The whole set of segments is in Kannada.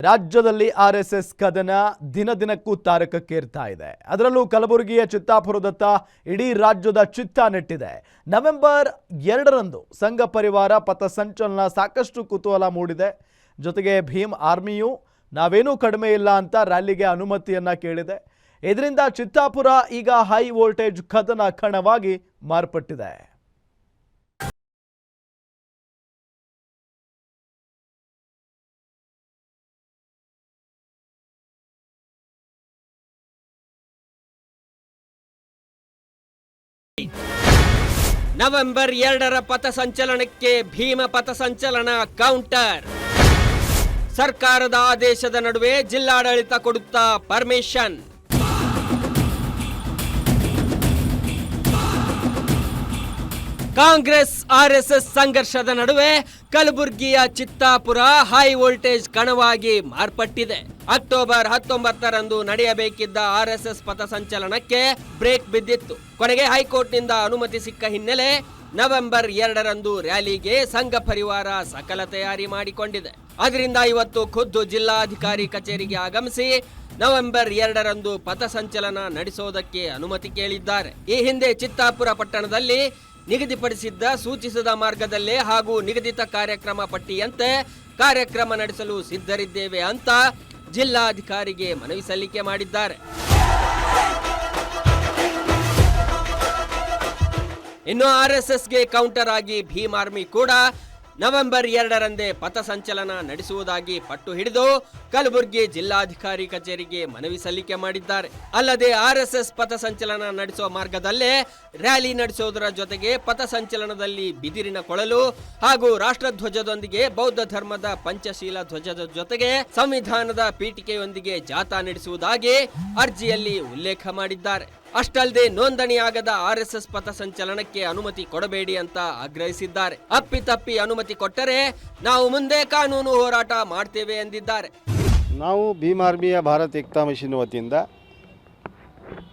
ರಾಜ್ಯದಲ್ಲಿ ಆರ್ಎಸ್ಎಸ್ ಕದನ ದಿನದಿನಕ್ಕೂ ತಾರಕಕ್ಕೇರ್ತಾ ಇದೆ. ಅದರಲ್ಲೂ ಕಲಬುರಗಿಯ ಚಿತ್ತಾಪುರದತ್ತ ಇಡೀ ರಾಜ್ಯದ ಚಿತ್ತ ನೆಟ್ಟಿದೆ. ನವೆಂಬರ್ 2ರಂದು ಸಂಘ ಪರಿವಾರ ಪಥಸಂಚಲನ ಸಾಕಷ್ಟು ಕುತೂಹಲ ಮೂಡಿದೆ. ಜೊತೆಗೆ ಭೀಮ್ ಆರ್ಮಿಯು ನಾವೇನೂ ಕಡಿಮೆ ಇಲ್ಲ ಅಂತ ರ್ಯಾಲಿಗೆ ಅನುಮತಿಯನ್ನ ಕೇಳಿದೆ. ಇದರಿಂದ ಚಿತ್ತಾಪುರ ಈಗ ಹೈ ವೋಲ್ಟೇಜ್ ಕದನ ಕಣವಾಗಿ ಮಾರ್ಪಟ್ಟಿದೆ. ನವೆಂಬರ್ 2ರ ಪಥಸಂಚಲನಕ್ಕೆ ಭೀಮ ಪಥಸಂಚಲನ ಕೌಂಟರ್. ಸರ್ಕಾರದ ಆದೇಶದ ನಡುವೆ ಜಿಲ್ಲಾಡಳಿತ ಕೊಡುತ್ತಾ ಪರ್ಮಿಷನ್. ಕಾಂಗ್ರೆಸ್ ಆರ್ಎಸ್ಎಸ್ ಸಂಘರ್ಷದ ನಡುವೆ ಕಲಬುರಗಿಯ ಚಿತ್ತಾಪುರ ಹೈ ವೋಲ್ಟೇಜ್ ಕಣವಾಗಿ ಮಾರ್ಪಟ್ಟಿದೆ. ಅಕ್ಟೋಬರ್ 19ರಂದು ನಡೆಯಬೇಕಿದ್ದ ಆರ್ಎಸ್ಎಸ್ ಪಥಸಂಚಲನಕ್ಕೆ ಬ್ರೇಕ್ ಬಿದ್ದಿತ್ತು. ಕೊನೆಗೆ ಹೈಕೋರ್ಟ್ನಿಂದ ಅನುಮತಿ ಸಿಕ್ಕ ಹಿನ್ನೆಲೆ ನವೆಂಬರ್ 2ರಂದು ರ್ಯಾಲಿಗೆ ಸಂಘ ಪರಿವಾರ ಸಕಲ ತಯಾರಿ ಮಾಡಿಕೊಂಡಿದೆ. ಅದರಿಂದ ಇವತ್ತು ಖುದ್ದು ಜಿಲ್ಲಾಧಿಕಾರಿ ಕಚೇರಿಗೆ ಆಗಮಿಸಿ ನವೆಂಬರ್ 2ರಂದು ಪಥಸಂಚಲನ ನಡೆಸೋದಕ್ಕೆ ಅನುಮತಿ ಕೇಳಿದ್ದಾರೆ. ಈ ಹಿಂದೆ ಚಿತ್ತಾಪುರ ಪಟ್ಟಣದಲ್ಲಿ ನಿಗದಿಪಡಿಸಿದ್ದ ಸೂಚಿಸಿದ ಮಾರ್ಗದಲ್ಲೇ ಹಾಗೂ ನಿಗದಿತ ಕಾರ್ಯಕ್ರಮ ಪಟ್ಟಿಯಂತೆ ಕಾರ್ಯಕ್ರಮ ನಡೆಸಲು ಸಿದ್ಧರಿದ್ದೇವೆ ಅಂತ ಜಿಲ್ಲಾಧಿಕಾರಿಗೆ ಮನವಿ ಸಲ್ಲಿಕೆ ಮಾಡಿದ್ದಾರೆ. ಇನ್ನು ಆರ್ಎಸ್ಎಸ್ಗೆ ಕೌಂಟರ್ ಆಗಿ ಭೀಮ್ ಆರ್ಮಿ ಕೂಡ ನವೆಂಬರ್ 2ರಂದೇ ಪಥಸಂಚಲನ ನಡೆಸುವುದಾಗಿ ಪಟ್ಟು ಹಿಡಿದು ಕಲಬುರಗಿ ಜಿಲ್ಲಾಧಿಕಾರಿ ಕಚೇರಿಗೆ ಮನವಿ ಸಲ್ಲಿಕೆ ಮಾಡಿದ್ದಾರೆ. ಅಲ್ಲದೆ ಆರ್ಎಸ್ಎಸ್ ಪಥಸಂಚಲನ ನಡೆಸುವ ಮಾರ್ಗದಲ್ಲೇ ರ್ಯಾಲಿ ನಡೆಸುವುದರ ಜೊತೆಗೆ ಪಥಸಂಚಲನದಲ್ಲಿ ಬಿದಿರಿನ ಕೊಳಲು ಹಾಗೂ ರಾಷ್ಟ್ರಧ್ವಜದೊಂದಿಗೆ ಬೌದ್ಧ ಧರ್ಮದ ಪಂಚಶೀಲ ಧ್ವಜದ ಜೊತೆಗೆ ಸಂವಿಧಾನದ ಪೀಠಿಕೆಯೊಂದಿಗೆ ಜಾಥಾ ನಡೆಸುವುದಾಗಿ ಅರ್ಜಿಯಲ್ಲಿ ಉಲ್ಲೇಖ ಮಾಡಿದ್ದಾರೆ. ಅಷ್ಟಲ್ಲದೆ ನೋಂದಣಿಯಾಗದ ಆರ್ಎಸ್ಎಸ್ ಪಥಸಂಚಲನಕ್ಕೆ ಅನುಮತಿ ಕೊಡಬೇಡಿ ಅಂತ ಆಗ್ರಹಿಸಿದ್ದಾರೆ. ಅಪ್ಪಿತಪ್ಪಿ ಅನುಮತಿ ಕೊಟ್ಟರೆ ನಾವು ಮುಂದೆ ಕಾನೂನು ಹೋರಾಟ ಮಾಡ್ತೇವೆ ಎಂದಿದ್ದಾರೆ. ನಾವು ಭೀಮ್ ಆರ್ಮಿಯ ಭಾರತ್ ಏಕ್ತಾ ಮಿಷನ್ ವತಿಯಿಂದ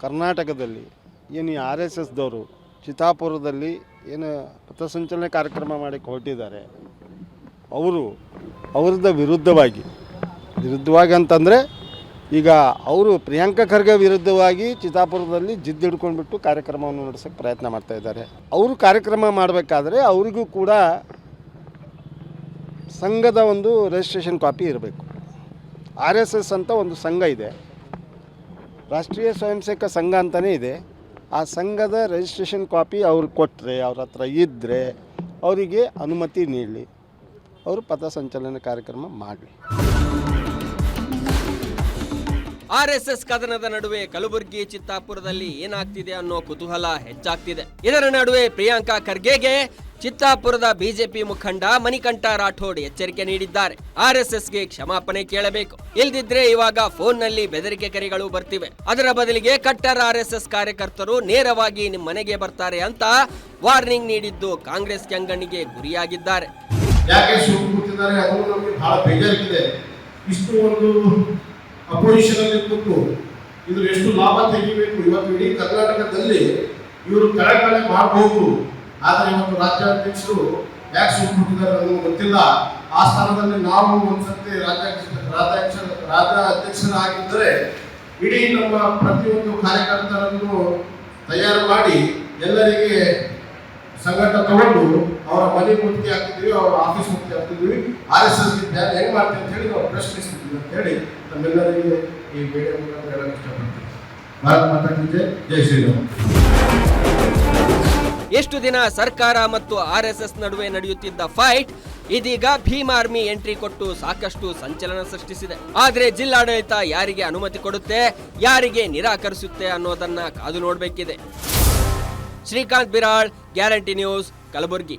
ಕರ್ನಾಟಕದಲ್ಲಿ ಏನು ಆರ್ಎಸ್ಎಸ್ದವರು ಚಿತ್ತಾಪುರದಲ್ಲಿ ಏನು ಪಥಸಂಚಲನ ಕಾರ್ಯಕ್ರಮ ಮಾಡಕ್ಕೆ ಹೊರಟಿದ್ದಾರೆ, ಅವರದ ವಿರುದ್ಧವಾಗಿ ಅಂತಂದರೆ ಈಗ ಅವರು ಪ್ರಿಯಾಂಕಾ ಖರ್ಗೆ ವಿರುದ್ಧವಾಗಿ ಚಿತ್ತಾಪುರದಲ್ಲಿ ಜಿದ್ದಿಡ್ಕೊಂಡ್ಬಿಟ್ಟು ಕಾರ್ಯಕ್ರಮವನ್ನು ನಡೆಸೋಕ್ಕೆ ಪ್ರಯತ್ನ ಮಾಡ್ತಾ ಇದ್ದಾರೆ. ಅವರು ಕಾರ್ಯಕ್ರಮ ಮಾಡಬೇಕಾದ್ರೆ ಅವರಿಗೂ ಕೂಡ ಸಂಘದ ಒಂದು ರಿಜಿಸ್ಟ್ರೇಷನ್ ಕಾಪಿ ಇರಬೇಕು. ಆರ್ಎಸ್ಎಸ್ ಅಂತ ಒಂದು ಸಂಘ ಇದೆ, ರಾಷ್ಟ್ರೀಯ ಸ್ವಯಂ ಸೇವಕ ಸಂಘ ಅಂತಲೇ ಇದೆ. ಆ ಸಂಘದ ರಿಜಿಸ್ಟ್ರೇಷನ್ ಕಾಪಿ ಅವ್ರಿಗೆ ಕೊಟ್ಟರೆ, ಅವ್ರ ಹತ್ರ ಇದ್ದರೆ ಅವರಿಗೆ ಅನುಮತಿ ನೀಡಲಿ, ಅವರು ಪಥಸಂಚಲನ ಕಾರ್ಯಕ್ರಮ ಮಾಡಲಿ. ಆರ್ಎಸ್ಎಸ್ ಕದನದ ನಡುವೆ ಕಲಬುರಗಿ ಚಿತ್ತಾಪುರದಲ್ಲಿ ಏನಾಗ್ತಿದೆ ಅನ್ನೋ ಕುತೂಹಲ ಹೆಚ್ಚಾಗ್ತಿದೆ. ಇದರ ನಡುವೆ ಪ್ರಿಯಾಂಕಾ ಖರ್ಗೆಗೆ ಚಿತ್ತಾಪುರದ ಬಿಜೆಪಿ ಮುಖಂಡ ಮಣಿಕಂಠ ರಾಠೋಡ್ ಎಚ್ಚರಿಕೆ ನೀಡಿದ್ದಾರೆ. ಆರ್ಎಸ್ಎಸ್ಗೆ ಕ್ಷಮಾಪಣೆ ಕೇಳಬೇಕು, ಇಲ್ದಿದ್ರೆ ಇವಾಗ ಫೋನ್ನಲ್ಲಿ ಬೆದರಿಕೆ ಕರೆಗಳು ಬರ್ತಿವೆ. ಅದರ ಬದಲಿಗೆ ಕಟ್ಟರ್ ಆರ್ಎಸ್ಎಸ್ ಕಾರ್ಯಕರ್ತರು ನೇರವಾಗಿ ನಿಮ್ಮ ಮನೆಗೆ ಬರ್ತಾರೆ ಅಂತ ವಾರ್ನಿಂಗ್ ನೀಡಿದ್ದು ಕಾಂಗ್ರೆಸ್ ಕೆಂಗಣ್ಣಿಗೆ ಗುರಿಯಾಗಿದ್ದಾರೆ. ಅಪೋಸಿಷನ್ ಅಲ್ಲಿ ಕೂತು ಇದ್ರ ಎಷ್ಟು ಲಾಭ ತೆಗಿಬೇಕು, ಇವತ್ತು ಇಡೀ ಕರ್ನಾಟಕದಲ್ಲಿ ಇವರು ಕೆಳಗಡೆ ಮಾಡಬಹುದು. ಆದರೆ ಇವತ್ತು ರಾಜ್ಯಾಧ್ಯಕ್ಷರು ಯಾಕೆ ಸುಮ್ಮನಿದ್ದಾರೆ ಅನ್ನೋದು ಗೊತ್ತಿಲ್ಲ. ಆ ಸ್ಥಾನದಲ್ಲಿ ನಾವು ಒಂದ್ಸತಿ ರಾಜ್ಯಾಧ್ಯಕ್ಷರಾಗಿದ್ದರೆ ಇಡೀ ನಮ್ಮ ಪ್ರತಿಯೊಂದು ಕಾರ್ಯಕರ್ತರನ್ನು ತಯಾರು ಮಾಡಿ ಎಲ್ಲರಿಗೆ ಸಂಘಟ ತಗೊಂಡು ಅವರ ಮನೆ ಮುಕ್ತಿ ಆಗ್ತಿದ್ವಿ, ಅವರ ಆಫೀಸ್ ಮುಕ್ತಿ ಆಗ್ತಿದ್ವಿ. RSS ಹೆಂಗ್ ಮಾಡ್ತೀವಿ ಅಂತ ಹೇಳಿ ನಾವು ಪ್ರಶ್ನಿಸ್ತಿದ್ವಿ ಅಂತ ಹೇಳಿ ನಮ್ಮೆಲ್ಲರಿಗೆ ಈ ವಿಡಿಯೋ ಮೂಲಕ ಹೇಳಕ್ಕೆ ಇಷ್ಟಪಡ್ತೀವಿ. ಭಾರತ್ ಮಾತಾ ಕಿ ಜೈ, ಜೈ ಶ್ರೀರಾಮ್. ಎಷ್ಟು ದಿನ ಸರ್ಕಾರ ಮತ್ತು ಆರ್ಎಸ್ಎಸ್ ನಡುವೆ ನಡೆಯುತ್ತಿದ್ದ ಫೈಟ್ ಇದೀಗ ಭೀಮ್ ಆರ್ಮಿ ಎಂಟ್ರಿ ಕೊಟ್ಟು ಸಾಕಷ್ಟು ಸಂಚಲನ ಸೃಷ್ಟಿಸಿದೆ. ಆದ್ರೆ ಜಿಲ್ಲಾಡಳಿತ ಯಾರಿಗೆ ಅನುಮತಿ ಕೊಡುತ್ತೆ, ಯಾರಿಗೆ ನಿರಾಕರಿಸುತ್ತೆ ಅನ್ನೋದನ್ನ ಕಾದು ನೋಡಬೇಕಿದೆ. Srikanth Biral, guarantee news, Kalaburagi.